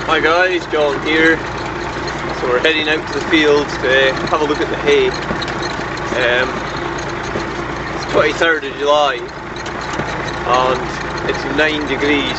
Hi guys, John here. So we're heading out to the field to have a look at the hay. It's 23rd of July and it's 9 degrees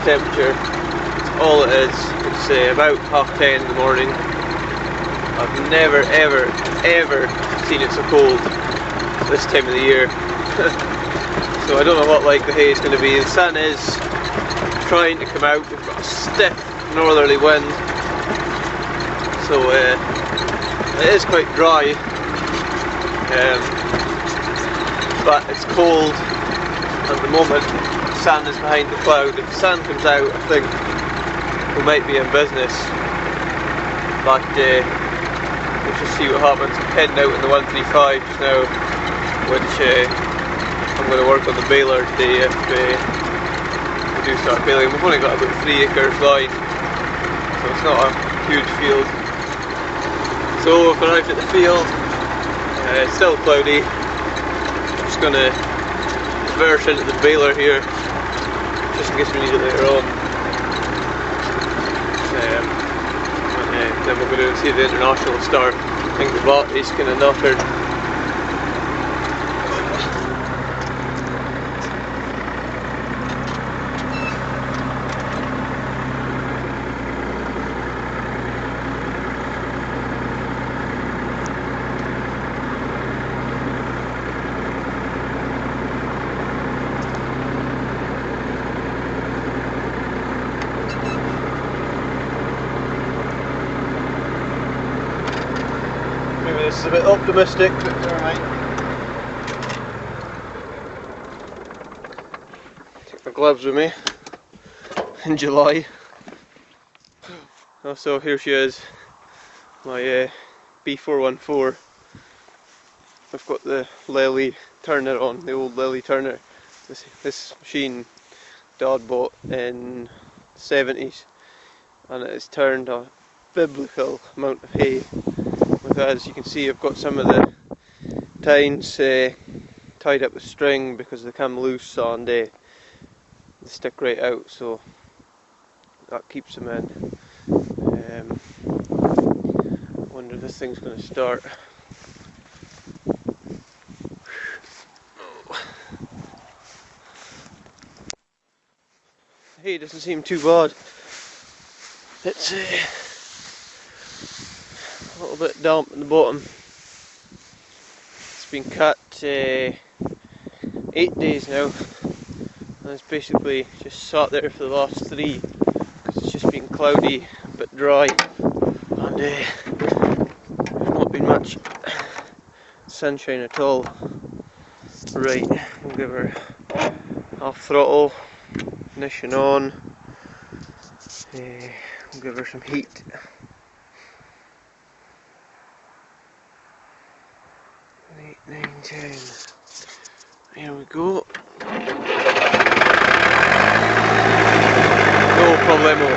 temperature. That's all it is. It's about 10:30 in the morning. I've never ever seen it so cold this time of the year. So I don't know what the hay is going to be. The sun is trying to come out. We've got a stiff northerly wind, so it is quite dry, but it's cold at the moment. The sun is behind the cloud. If the sun comes out, I think we might be in business, but we'll just see what happens. I'm heading out in the 135 just now, which I'm going to work on the baler today if we do start baling. We've only got about 3 acres line, so it's not a huge field. So we've arrived at the field. It's still cloudy. I'm just going to reverse into the baler here, just in case we need it later on. Then we'll go down and see the international start. I think the battery's kind of knackered. This is a bit optimistic, but never mind. Take my gloves with me in July. Also, here she is, my B414. I've got the Lely turner on, the old Lely turner. This machine Dad bought in the 70s, and it has turned a biblical amount of hay. As you can see, I've got some of the tines tied up with string because they come loose and they stick right out, so that keeps them in. I wonder if this thing's going to start. Hey, it doesn't seem too bad. It's a little bit damp in the bottom. It's been cut 8 days now, and it's basically just sat there for the last 3 because it's just been cloudy, a bit dry, and there's not been much sunshine at all. Right, we'll give her half throttle, ignition on, we'll give her some heat. 8, 9, 10. Here we go. No problemo.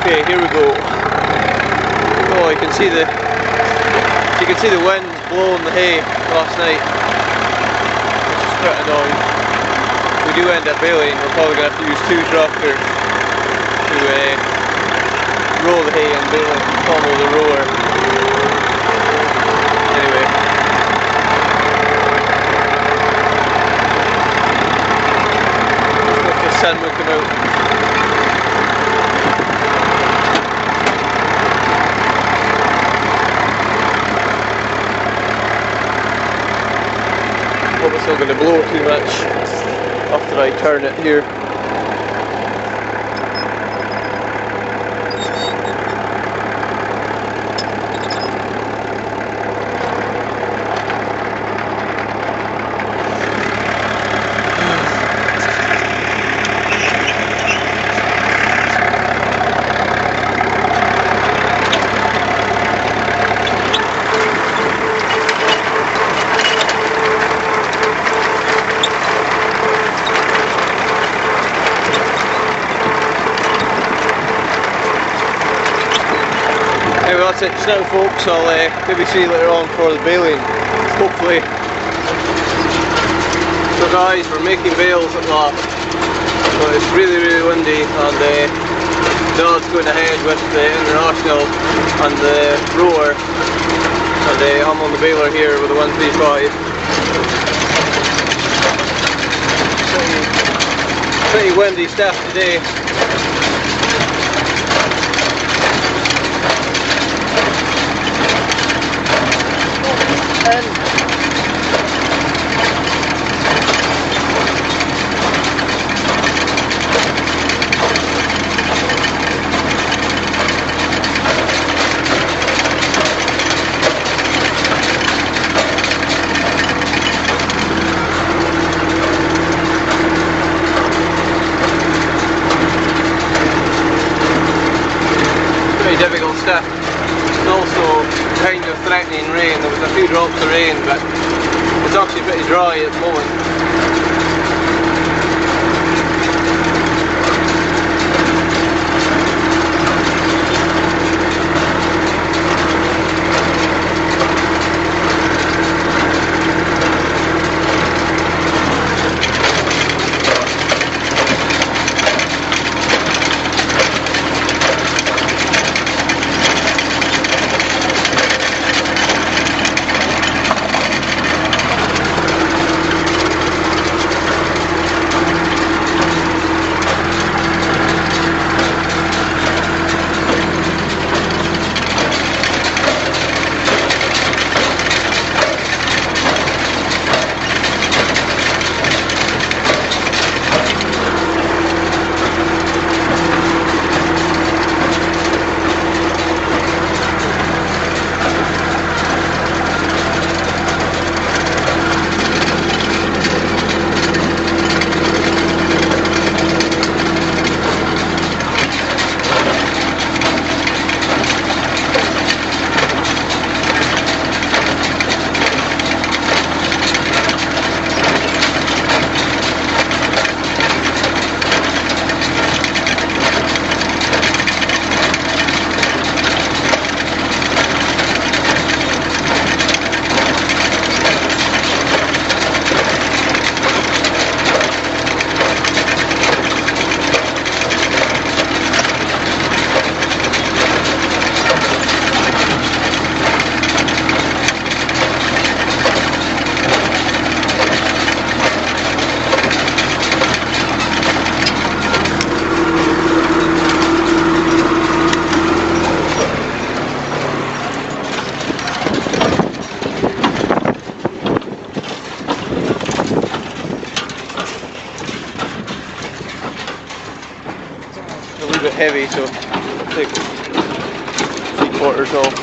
Okay, here we go. Oh, you can see the wind blowing the hay last night, which is quite annoying. If we do end up baling, we're probably going to have to use 2 tractors to roll the hay and bale it and follow the rower. Anyway. Look, the sun will come out. Hope it's not going to blow too much after I turn it here. that's it just now folks. I'll maybe see you later on for the baling, hopefully. So guys, we're making bales at last, but it's really windy, and Dad's going ahead with the international and the rower, and I'm on the baler here with the 135. Pretty windy stuff today. Difficult stuff, and also kind of threatening rain. There was a few drops of rain, but it's actually pretty dry at the moment. A little bit heavy, so I'll take 3/4 off.